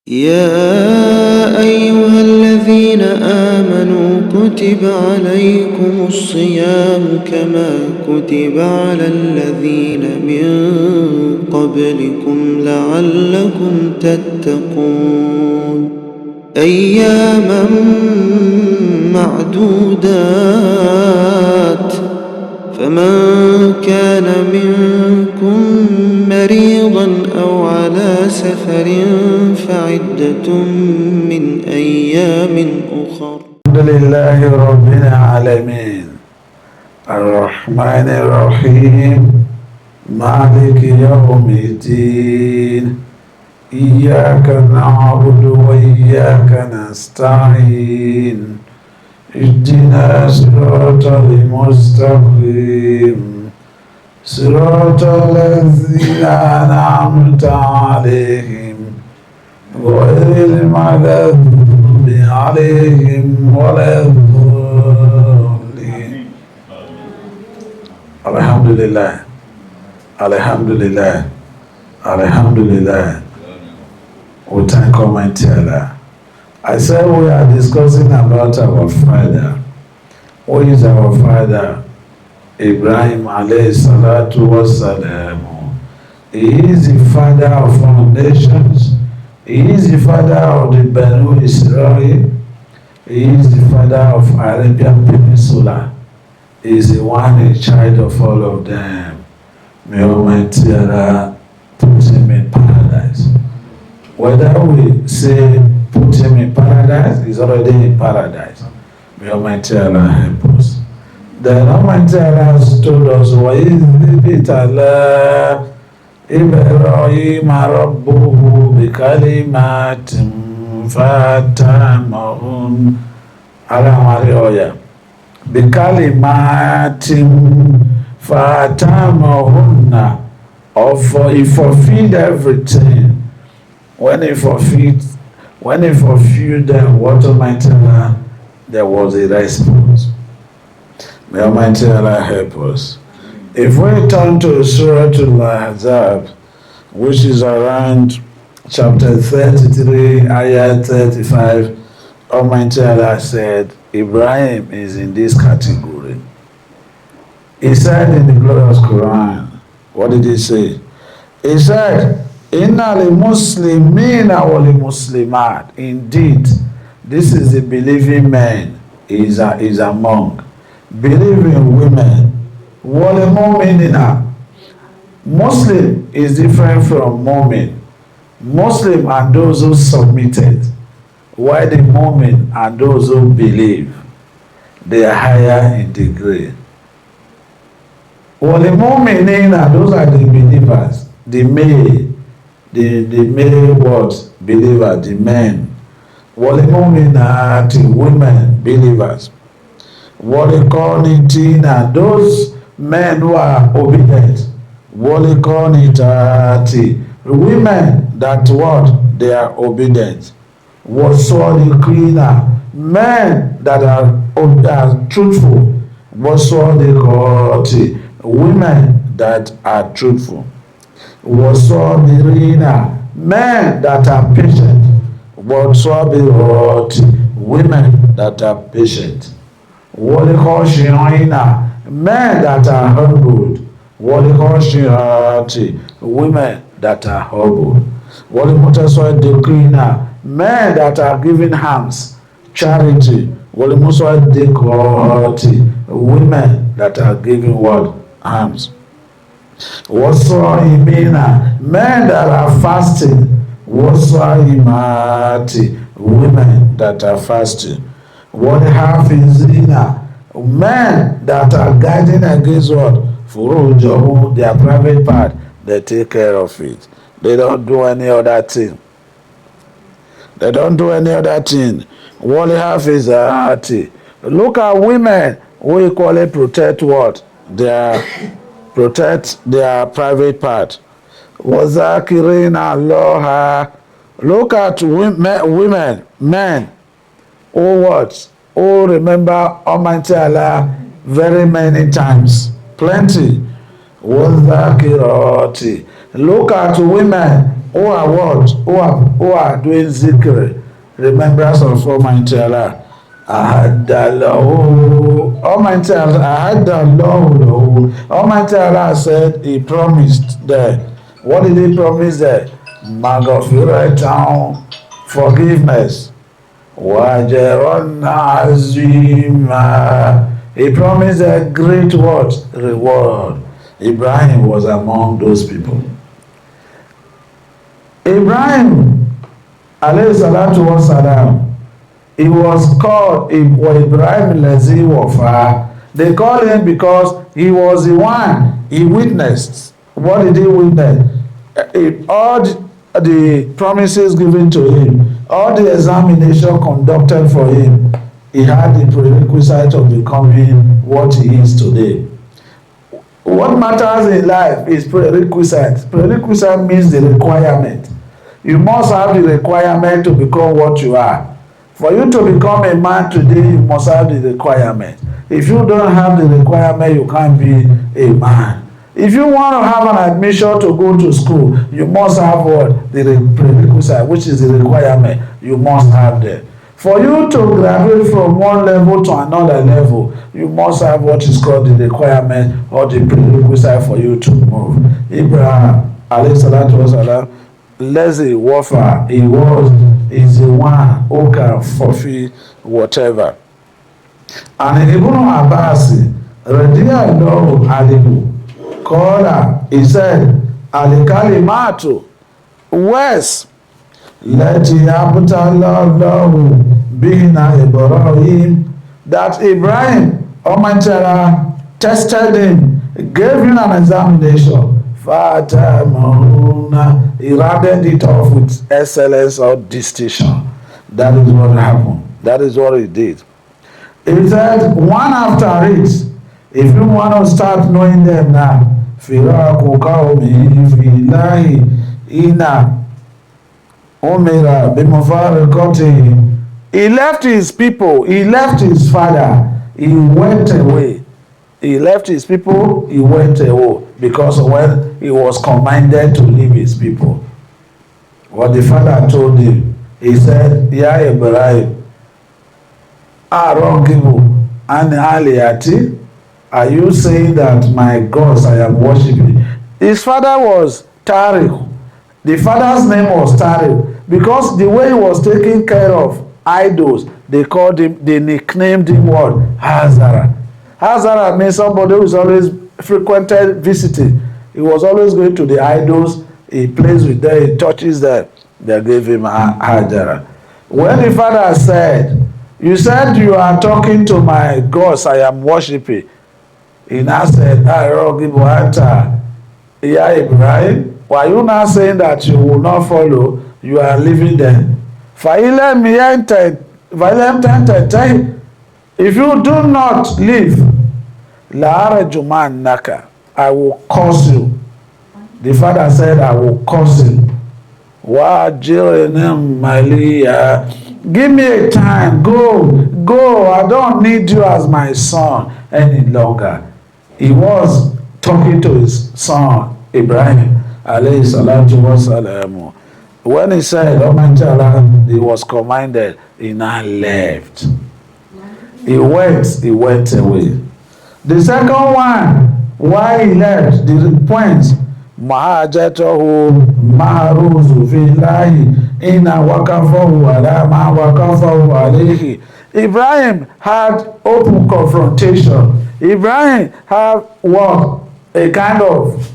يا أيها الذين آمنوا كتب عليكم الصيام كما كتب على الذين من قبلكم لعلكم تتقون أياما معدودات فمن كان منكم مريضا أو على سفر فعدة من أيام أخر. الحمد لله رب العالمين الرحمن الرحيم مالك يوم الدين إياك نعبد وإياك نستعين اهدنا صراط المستقيم صراط الذين أنعمت عليهم غير المغضوب عليهم ولا الضالين. Alhamdulillah, Alhamdulillah, Alhamdulillah. We thank Almighty Allah. I said we are discussing about our father. Who is our father? Ibrahim alayhi salatu wassalam. He is the father of foundations. He is the father of the Banu Israel. He is the father of Arabian Peninsula. He is the one in charge of all of them. May Almighty Allah put him in paradise. Whether we say put him in paradise, he's already in paradise. May Almighty Allah help us. The Almighty Allah has told us, وَإِذْ ابْتَلَىٰ إِبْرَاهِيمَ رَبُّهُ بِكَلِمَاتٍ فَأَتَمَّهُنَّ بِكَلِمَاتٍ فَأَتَمَّهُنَّ. He fulfilled everything. When he fulfilled them, what Almighty Allah, there was a response. May Almighty Allah help us. If we turn to Surah Al-Ahzab, which is around chapter 33, ayah 35, Almighty Allah said, Ibrahim is in this category. He said in the glorious Quran, what did he say? He said, Inna li-muslimina wa li-muslimat. Indeed, this is the believing man is among believing women. Wa li-mu'minina. Muslim is different from mu'min. Muslim are those who submitted, while the mu'min are those who believe. They are higher in degree. Wa li-mu'minina, those are the believers, the male. The male words, believer, the men. Walimuminati, women, believers. Walikonitina, those men who are obedient. Walikonitati, women that what? They are obedient. Waswadikina, men that are truthful. Waswadikoti, women that are truthful. Wasabirina, men that are patient. Wasabirati, women that are patient. Walikoshiina, men that are humbled. Walikoshirati, women that are humbled. Walimutasadikina, men that are giving alms, charity. Walimusadikati, women that are giving what? Alms. Wasaimina, men that are fasting. Wasaimati, women that are fasting. Walhafizina, men that are guiding against what? Furujahu, their private part, they take care of it. They don't do any other thing. They don't do any other thing. Walhafizati, look at women who equally protect what? Protect their private part. Wazakirina Allah. Look at women, men, who what? Who remember Almighty Allah very many times. Plenty. Wazakirati. Look at women who are what? Who are doing zikr, remembrance of Almighty Allah. Ahadallahu. Almighty Allah said He promised there. What did He promise there? Maghfiratan, forgiveness. Wajran azima. He promised a great what? Reward. Ibrahim was among those people. Ibrahim, alayhi salatu wa salam, he was called Ibrahim Lazi Wafa. They called him because he was the one he witnessed. What did he witness? All the promises given to him, all the examination conducted for him, he had the prerequisite of becoming what he is today. What matters in life is prerequisite. Prerequisite means the requirement. You must have the requirement to become what you are. For you to become a man today, you must have the requirement. If you don't have the requirement, you can't be a man. If you want to have an admission to go to school, you must have what? The prerequisite, which is the requirement. You must have that. For you to graduate from one level to another level, you must have what is called the requirement or the prerequisite for you to move. Abraham, alayhi salatu wasalam, lazy warfare, is the one who can fulfill whatever. And Ibn Abbas, radiyallahu anhu, he said, Al-Kalimatu, words, Leti Abtallahu Bihina Ibrahim, that Ibrahim, Almighty Allah, tested him, gave him an examination. Fatamahuna, he rounded it off with excellence or distinction. That is what happened. That is what he did. He said, one after it, if you want to start knowing them now, Firaku Qawmi Filahi Ina Umira Bimufarikoti. He left his people, he left his father, he went away. He left his people, he went away. Because when he was commanded to leave his people, what the father told him, he said, Ya Ibrahim, Arongibu and Aliyati, are you saying that my gods I am worshiping? His father was Tariq. The father's name was Tariq because the way he was taking care of idols, they nicknamed him what? Hazara. Hazara means somebody who is always frequented visiting. He was always going to the idols. He plays with them. He touches them. They gave him Hajara. When the father said, you said you are talking to my gods I am worshiping. He now said, Ya Ibrahim, why are you now saying that you will not follow? You are leaving them. If you do not leave, I will curse you. The father said, I will curse you. Give me a time. Go. I don't need you as my son any longer. He was talking to his son, Ibrahim, alayhi salatu wasalam. When he said, Almighty Allah, he was commanded, he now left. He went away. The second one, why he left, the points, Mahajatahu Maharuzu Filahi Ina Wakafahu Alama Wakafahu Alehi. Ibrahim had open confrontation. Ibrahim had what? A kind of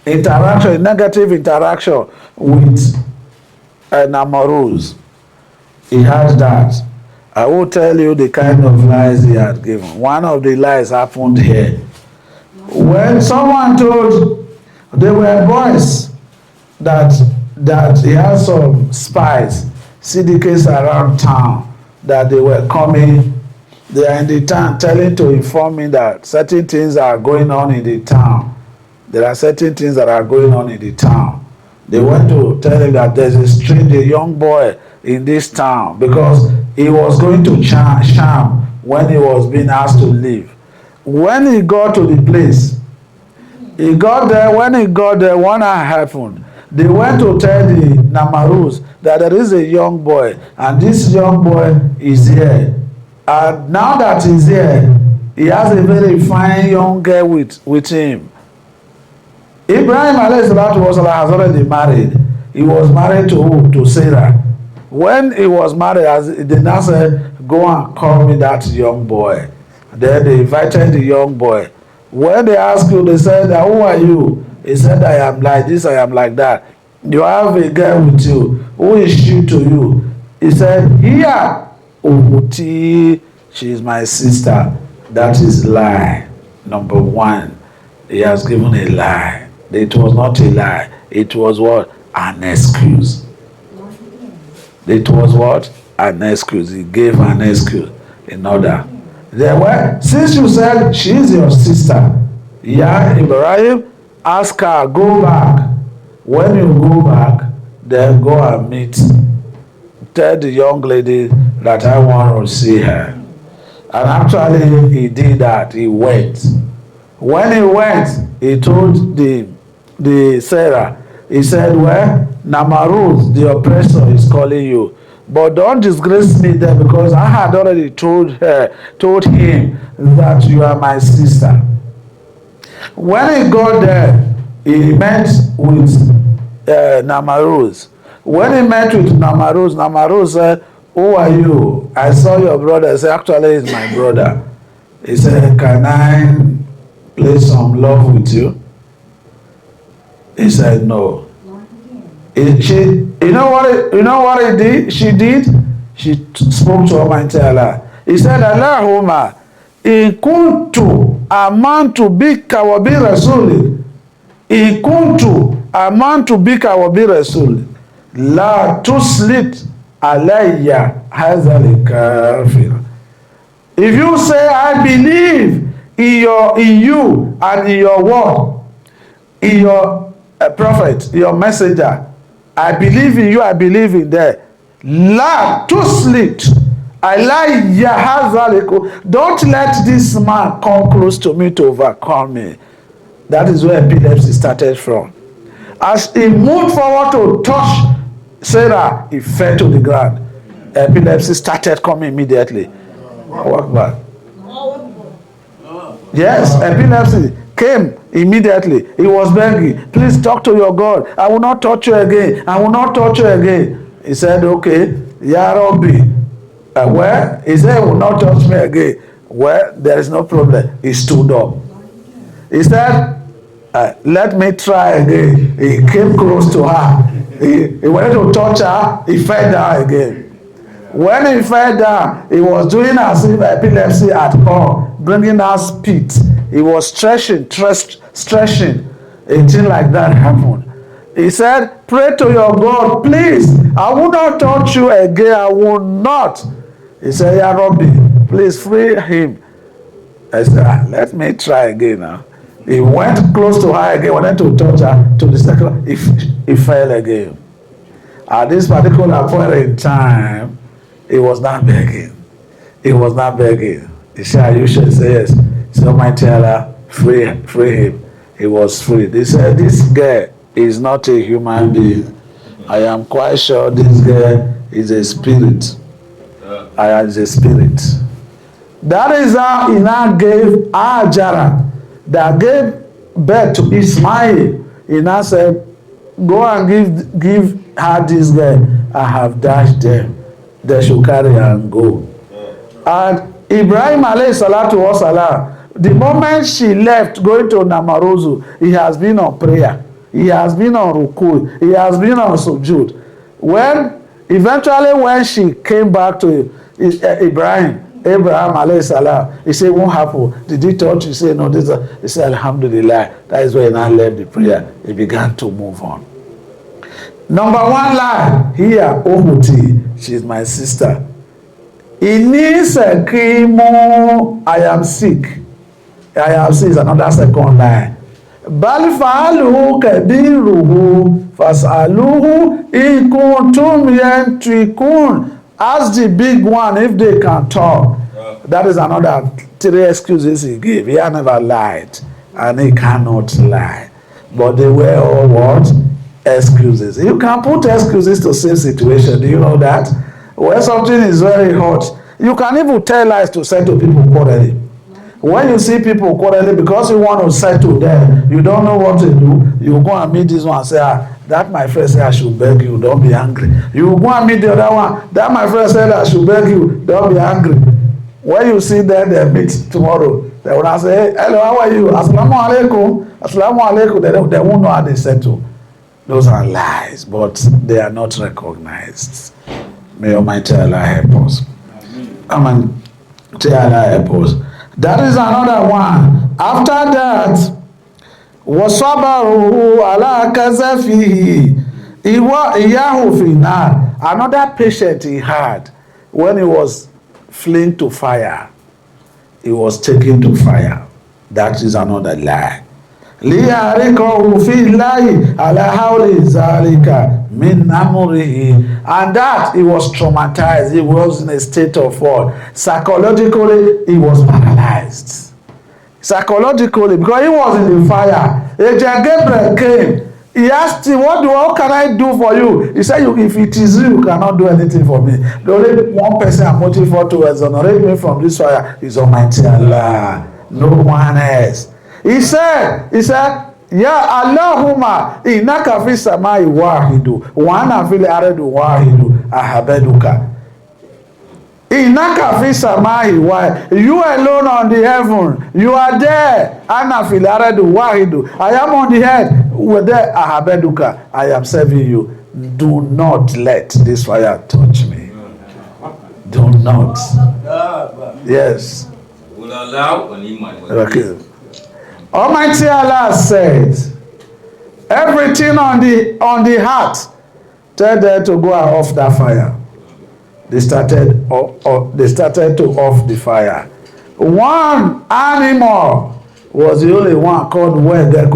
interaction, a negative interaction with Namaruz. He had that. I will tell you the kind of lies he had given. One of the lies happened here. When someone told, there were boys that he had some spies, syndicates around town, that they were coming. They are in the town informing that certain things are going on in the town. There are certain things that are going on in the town. They went to tell him that there's a young boy in this town because he was going to Sham when he was being asked to leave. When he got to the place, when he got there, what happened? They went to tell the Namarus that there is a young boy, and this young boy is here. And now that he's here, he has a very fine young girl with him. Ibrahim alayhi salatu wasalam has already married. He was married to who? To Sarah. When he was married, they now said, go and call me that young boy. Then they invited the young boy. When they asked you, they said, who are you? He said, I am like this, I am like that. You have a girl with you. Who is she to you? He said, here, Uhuti, she is my sister. That is lie. Number one, he has given a lie. It was not a lie. It was what? An excuse. It was what? An excuse. He gave an excuse in order. Since you said she is your sister, yeah, Ibrahim, ask her, go back. When you go back, then go and meet. Tell the young lady that I want to see her. And actually, he did that. He went. When he went, he told the Sarah, he said, well, Namaruz, the oppressor, is calling you. But don't disgrace me there, because I had already told him that you are my sister. When he got there, he met with Namaruz. When he met with Namaruz, Namaruz said, who are you? I saw your brother. He said, actually, he's my brother. He said, can I play some love with you? He said, no. You know what he did? She did? She spoke to Almighty Allah. He said, Allahumma, in kuntu amantu bika wa bi rasuli. In kuntu amantu bika wa bi rasuli. La tuslit alayya hazal kafir. If you say, I believe in you and in your word, in your prophet, your messenger, I believe in you, I believe in that. La tuslit alayya hazal. Don't let this man come close to me to overcome me. That is where epilepsy started from. As he moved forward to touch Sarah, he fell to the ground. Epilepsy started coming immediately. Walk back. Yes, epilepsy came immediately. He was begging, please talk to your God. I will not touch you again. I will not touch you again. He said, okay, Ya Rabbi. Well, he said, he will not touch me again. Well, there is no problem. He stood up. He said, let me try again. He came close to her. He wanted to touch her. He fell down again. When he fell down, he was doing as if epilepsy had come, bringing out spit. He was stretching. A thing like that happened. He said, pray to your God, please. I will not touch you again. I will not. He said, Ya Rabbi, please free him. I said, let me try again now. He went close to her again, wanted to touch her to the second. He fell again. At this particular point in time, he was not begging. He was not begging. He said, you should say yes. So Almighty Allah, free him. He was free. They said, this girl is not a human being. I am quite sure this girl is a spirit. I is a spirit. That is how he now gave Ajara, that gave birth to Ismail. He now said, go and give her this girl. I have dashed them. They should carry her and go. And Ibrahim alayhi salatu wasalam, the moment she left going to Namaruzu, he has been on prayer. He has been on ruku. He has been on sujud. Eventually when she came back to Abraham alayhi salam, he said, what happened? Did he touch you? He said, no, he said, Alhamdulillah. That is why he now left the prayer. He began to move on. Number one lie, here, Ohuti, she is my sister. Inisekimo, I am sick. I am sick is another second lie. Bal fa'aluhu kabiruhu fas'aluhu in kuntum yantikun. Ask the big one if they can talk. That is another 3 excuses he gave. He had never lied, and he cannot lie. But they were all what? excuses. You can put excuses to same situation. Do you know that? When something is very hot, you can even tell lies to settle people quarreling. When you see people quarreling because you want to settle them, you don't know what to do, you go and meet this one and say, that my friend said I should beg you, don't be angry. You go and meet the other one, that my friend said I should beg you, don't be angry. When you see them, they meet tomorrow. They will say, hey, hello, how are you? Assalamu alaikum. Assalamu alaikum. They won't know how they settle. Those are lies, but they are not recognized. May Almighty Allah help us. Amen. May Allah help us. That is another one. After that, وَصَبَرُهُ عَلَى كَزَفِهِ إِيَّاهُ فِي النَّارِ. Another patient he had when he was fleeing to fire. He was taken to fire. That is another lie. لِيَعْرِكَهُ فِي اللَّهِ عَلَى حَوْلِ ذَلِكَ مِنْ أَمْرِهِ. And that he was traumatized. He was in a state of fall. Psychologically, he was paralyzed. Psychologically, because he was in the fire. Agent Gabriel came. He asked him, what can I do for you? He said, if it is you cannot do anything for me. The only one person I'm motivated for to exonerate me from this fire is Almighty Allah. No one else. He said, Ya Allahumma innaka fi samai wahidu wa ana fil ardi wahidu ahabaduka. Innaka fi samai wahidu. You alone on the heaven. You are there. Ana fil ardi wahidu. I am on the earth. We're there. Ahabaduka. I am serving you. Do not let this fire touch me. Do not. Yes. Okay. Almighty Allah said, everything on the heart, tell them to go off that fire. They started to off the fire. One animal was the only one called Wegeko,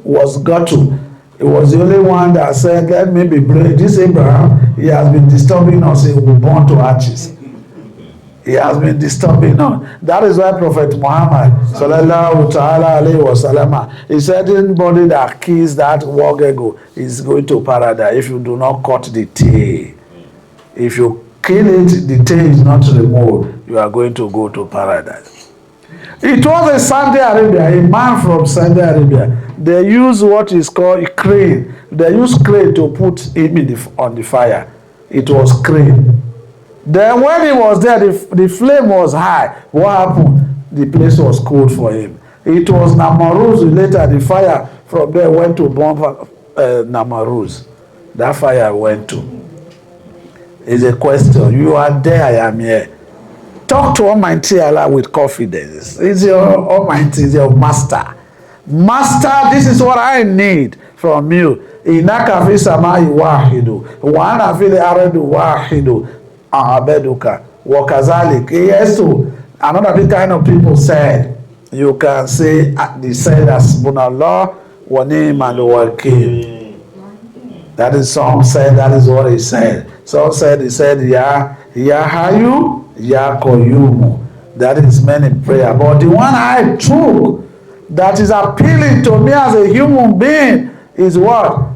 was Gatu. It was the only one that said, let me be brave. This Abraham, he has been disturbing us. He will burn to ashes. He has been disturbing us. That is why Prophet Muhammad sallallahu ta'ala alayhi wa sallam, he said anybody that kills that wagego is going to paradise if you do not cut the tail. If you kill it, the tail is not removed, you are going to go to paradise. It was a Saudi Arabia, a man from Saudi Arabia. They use what is called a crane. They use crane to put him on the fire. It was crane. Then when he was there, the flame was high. What happened? The place was cold for him. It was Namaruz. Later, the fire from there went to bomb Namaruz. That fire went to. It's a question. You are there, I am here. Talk to Almighty Allah with confidence. It's your Almighty, it's your master. Master, this is what I need from you. Inaka fi samai wahidu. Wa ana fil ardi wahidu. Abeduka, wakazalik. Yes, so another kind of people said, you can say, they said Hasbunallah wa ni'mal wakil. That is some said, that is what he said. Some said, he said, Ya Hayu, Ya Koyumu. That is many prayer. But the one I took that is appealing to me as a human being is what?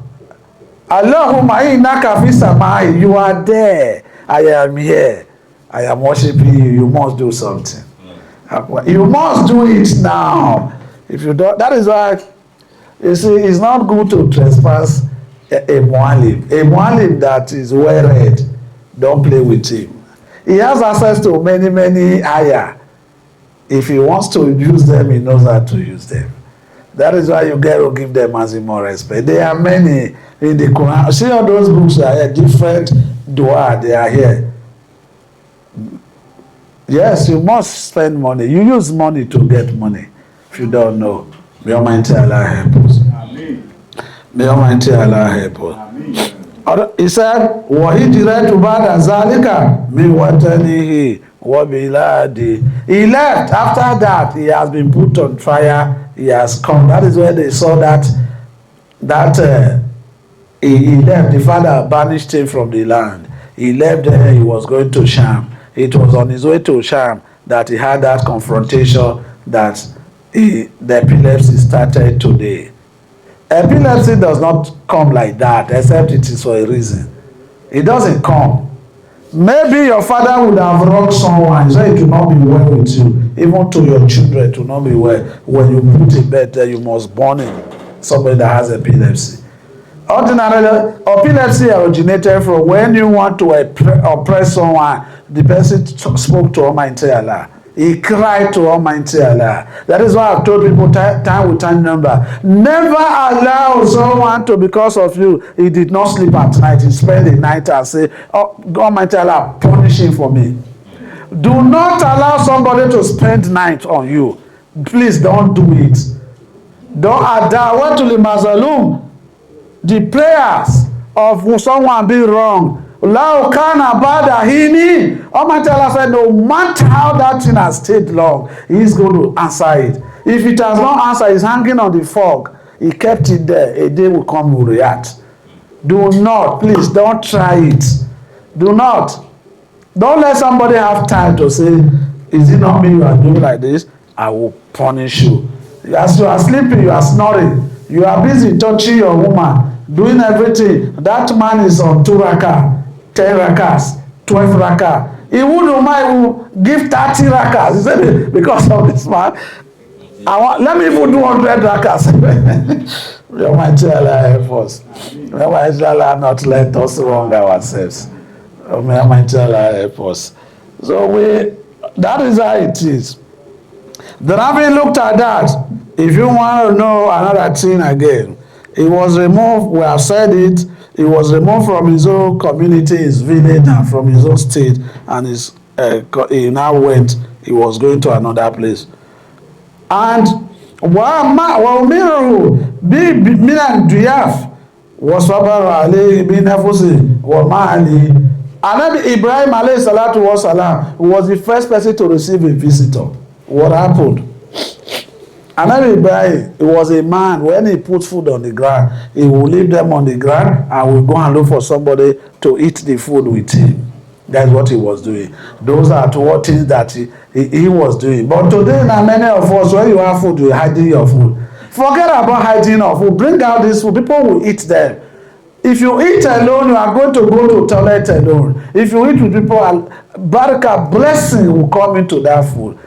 Allahumma innaka fi samai. You are there. I am here. I am worshiping you. You must do something. You must do it now. If you don't, that is why, you see, it's not good to trespass a mualim. A mualim that is well read, don't play with him. He has access to many ayah. If he wants to use them, he knows how to use them. That is why you get to give them as more respect. There are many in the Quran. See all those books are here, different dua, they are here. Yes, you must spend money. You use money to get money. If you don't know, may Almighty Allah help us. May Almighty Allah help us. He said, وَهِجْرَةُ بَعْدَ ذَلِكَ مِنْ وَطَنِهِ وَبِلَادِهِ. He left. After that, he has been put on trial. He has come. That is where they saw that he left. The father banished him from the land. He left there. He was going to Sham. It was on his way to Sham that he had that confrontation that the epilepsy started today. Epilepsy does not come like that, except it is for a reason. It doesn't come. Maybe your father would have wronged someone, so it will not be well with you. Even to your children, it will not be well. When you put a bed there, you must burn it. Somebody that has epilepsy. Ordinarily, epilepsy originated from when you want to oppress someone, the person spoke to Almighty Allah. He cried to Almighty Allah. That is why I've told people time with time number. Never allow someone to, because of you, he did not sleep at night. He spent the night and say, oh, Almighty Allah, punish him for me. Do not allow somebody to spend night on you. Please don't do it. Don't adawa to the mazalum. The prayers of someone being wrong. Lao kana bada hini. Almighty Allah said, no matter how that thing has stayed long, He is going to answer it. If it has not answered, it's hanging on the fog. He kept it there. A day will come, will react. Do not, please, don't try it. Do not. Don't let somebody have time to say, is it not me you are doing like this? I will punish you. As you are sleeping, you are snoring. You are busy touching your woman, doing everything. That man is on 2 rakah, 10 rakas, 12 rakah. He wouldn't mind give 30 rakas. He said, because of this man, let me even do 100 rakas. May Almighty Allah help us. May Almighty Allah not let us wrong ourselves. May Almighty Allah help us. So that is how it is. The Rabbi looked at that. If you want to know another thing again, it was removed, we have said it, it was removed from his own community, his village, and from his own state, and he now went, he was going to another place. And وَأُمِرُوا مِنَ الْدُيَافِ وَصَبَرَ عَلَيْهِ بِنَفْسِهِ وَمَالِهِ. And Ibrahim alayhi salatu wa salam was the first person to receive a visitor. What happened? And Ibrahim, he was a man, when he put food on the ground, he will leave them on the ground and will go and look for somebody to eat the food with him. That's what he was doing. Those are what things that he was doing. But today, now many of us, when you have food, you hide your food. Forget about hiding your food. Bring out this food. People will eat them. If you eat alone, you are going to go to toilet alone. If you eat with people, barakah, blessing will come into that food.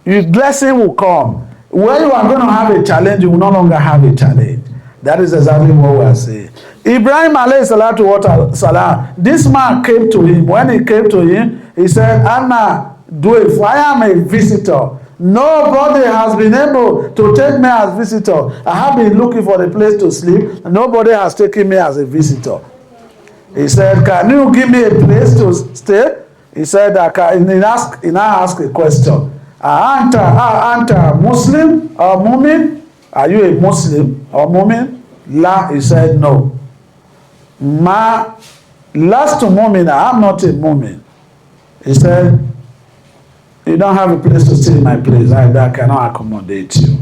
Your blessing will come. When you are going to have a challenge, you will no longer have a challenge. That is exactly what we are saying. Ibrahim alayhi salatu wa salam, this man came to him. When he came to him, he said, Anna, I am a visitor. Nobody has been able to take me as visitor. I have been looking for a place to sleep. Nobody has taken me as a visitor. He said, can you give me a place to stay? He said, he now asked a question. Anta Muslim or Mumin? Are you a Muslim or Mumin? La, he said no. Ma, last to Mumin, I'm not a Mumin. He said, you don't have a place to stay in my place. I cannot accommodate you.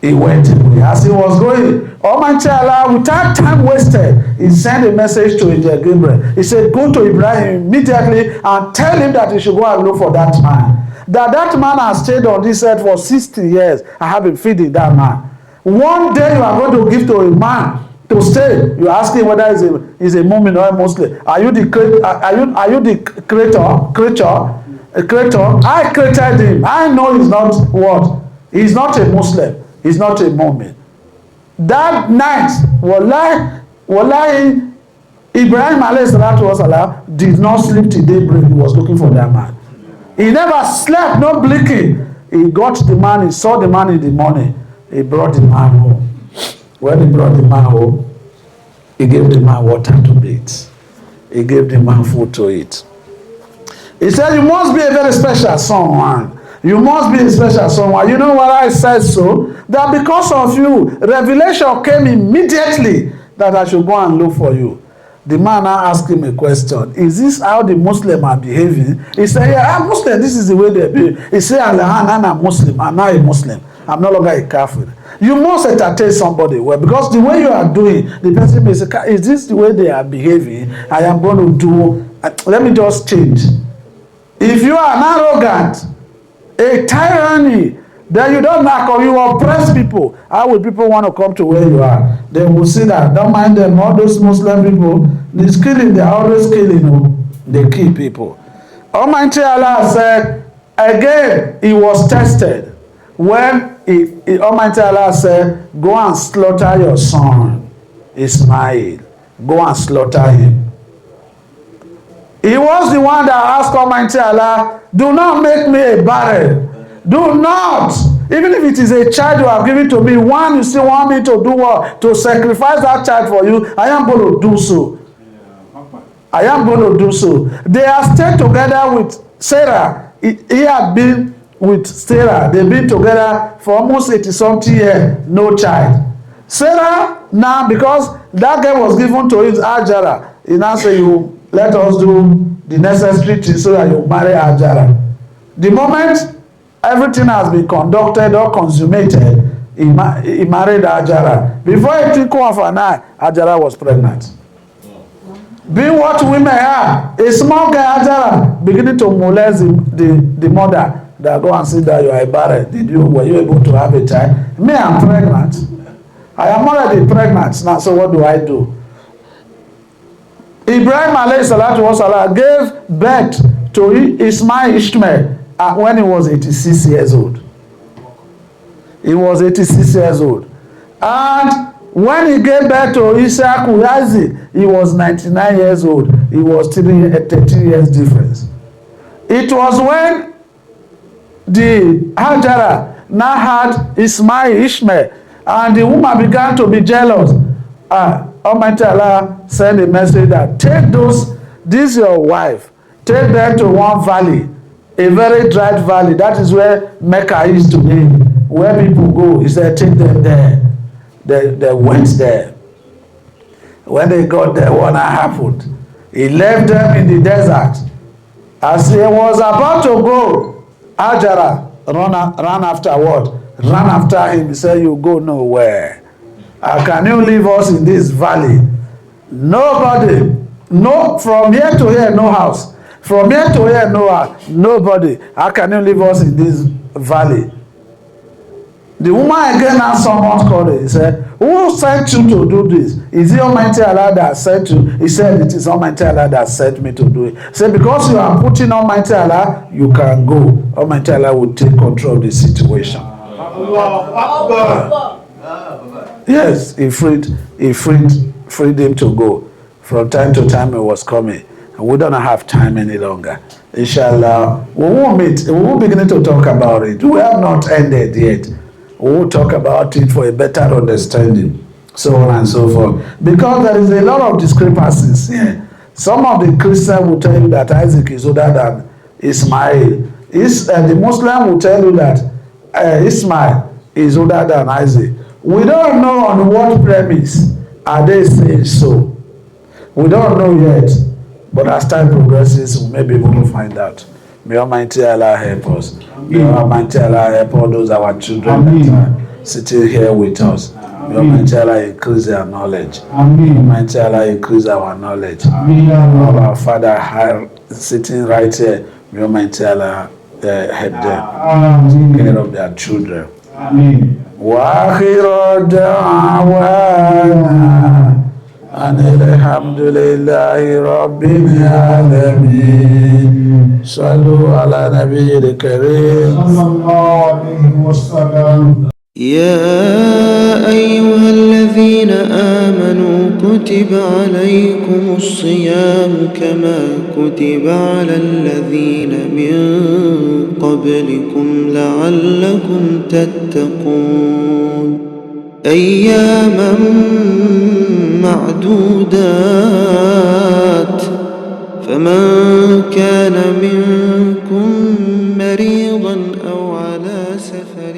He went away. As he was going, Almighty Allah, without time wasted, he sent a message to Angel Gabriel. He said, go to Ibrahim immediately and tell him that he should go and look for that man. That man has stayed on this earth for 60 years. I have been feeding that man. One day you are going to give to a man to stay. You ask him whether he's a Mu'min or a Muslim. Are you the creator? I created him. I know he's not what? He's not a Muslim. He's not a Mu'min. That night, wallahi, Ibrahim alayhi salatu wa salam did not sleep till daybreak. He was looking for that man. He never slept, no blinking. He got the man, he saw the man in the morning. He brought the man home. When he brought the man home, he gave the man water to bathe. He gave the man food to eat. He said, you must be a very special someone. You must be a special someone. You know what I said so? That because of you, revelation came immediately that I should go and look for you. The man now asked him a question. Is this how the Muslims are behaving? He said, yeah, I'm Muslim. This is the way they behave. He said, I'm a Muslim. I'm not a Muslim. I'm no longer a Kafir. You must entertain somebody well, because the way you are doing, the person may say, is this the way they are behaving? I am going to do, let me just change. If you are an arrogant, a tyranny, Then you don't knock or you oppress people. How will people want to come to where you are? They will see that. Don't mind them. All those Muslim people, they're killing. They're always killing. They kill people. Almighty Allah said, again, he was tested. When Almighty Allah said, go and slaughter your son, Ismail. Go and slaughter him. He was the one that asked Almighty Allah, do not make me a barren. Do not. Even if it is a child you have given to me, one you still want me to do what? To sacrifice that child for you, I am going to do so. I am going to do so. They have stayed together with Sarah. He had been with Sarah. They've been together for almost 80-something years, no child. Sarah, now, because that girl was given to his Ajara, he now said, you let us do the necessary thing so that you marry Ajara. The moment everything has been conducted or consummated, he married Ajara. Before it took off an eye, Ajara was pregnant. Being what women are, a small girl Ajara beginning to molest the mother that go and see that you are barren. Were you able to have a child? Me, I'm pregnant. I am already pregnant now, so what do I do? Ibrahim alayhi salatu wasalam gave birth to Ishmael when he was 86 years old. He was 86 years old. And when he gave birth to Isaac, he was 99 years old. He was 13 years difference. It was when the Hajara now had Ishmael, and the woman began to be jealous. Almighty Allah sent a message that take this your wife, take them to one valley, a very dry valley. That is where Mecca is today, where people go. He said, take them there. They went there. When they got there, what happened? He left them in the desert. As he was about to go, Hajara ran after what? Ran after him. He said, you go nowhere. How can you leave us in this valley? Nobody. No, from here to here, no house. From here to here, no house. Nobody. How can you leave us in this valley? The woman again asked someone called it. He said, who sent you to do this? Is it Almighty Allah that sent you? He said, it is Almighty Allah that sent me to do it. He said, because you are putting Almighty Allah, you can go. Almighty Allah will take control of the situation. Yes, he freed him to go. From time to time he was coming. And we don't have time any longer. Inshallah, we will meet. We will begin to talk about it. We have not ended yet. We will talk about it for a better understanding, so on and so forth. Because there is a lot of discrepancies here. Some of the Christians will tell you that Isaac is older than Ismail. The Muslim will tell you that Ismail is older than Isaac. We don't know on what premise are they saying so. We don't know yet. But as time progresses, we may be able to find out. May Almighty Allah help us. May Almighty Allah help all those our children that are sitting here with us. May Almighty Allah increase their knowledge. May Almighty Allah increase our knowledge. Our Father sitting right here, may Almighty Allah help them. Take care of their children. وآخر دعوانا أن الحمد لله رب العالمين صلوا على نبي الكريم صلى الله عليه وسلم. يا أيها الذين آمنوا كتب عليكم الصيام كما كتب على الذين من قبلكم لعلكم تتقون أياما معدودات فمن كان منكم مريضا أو على سفر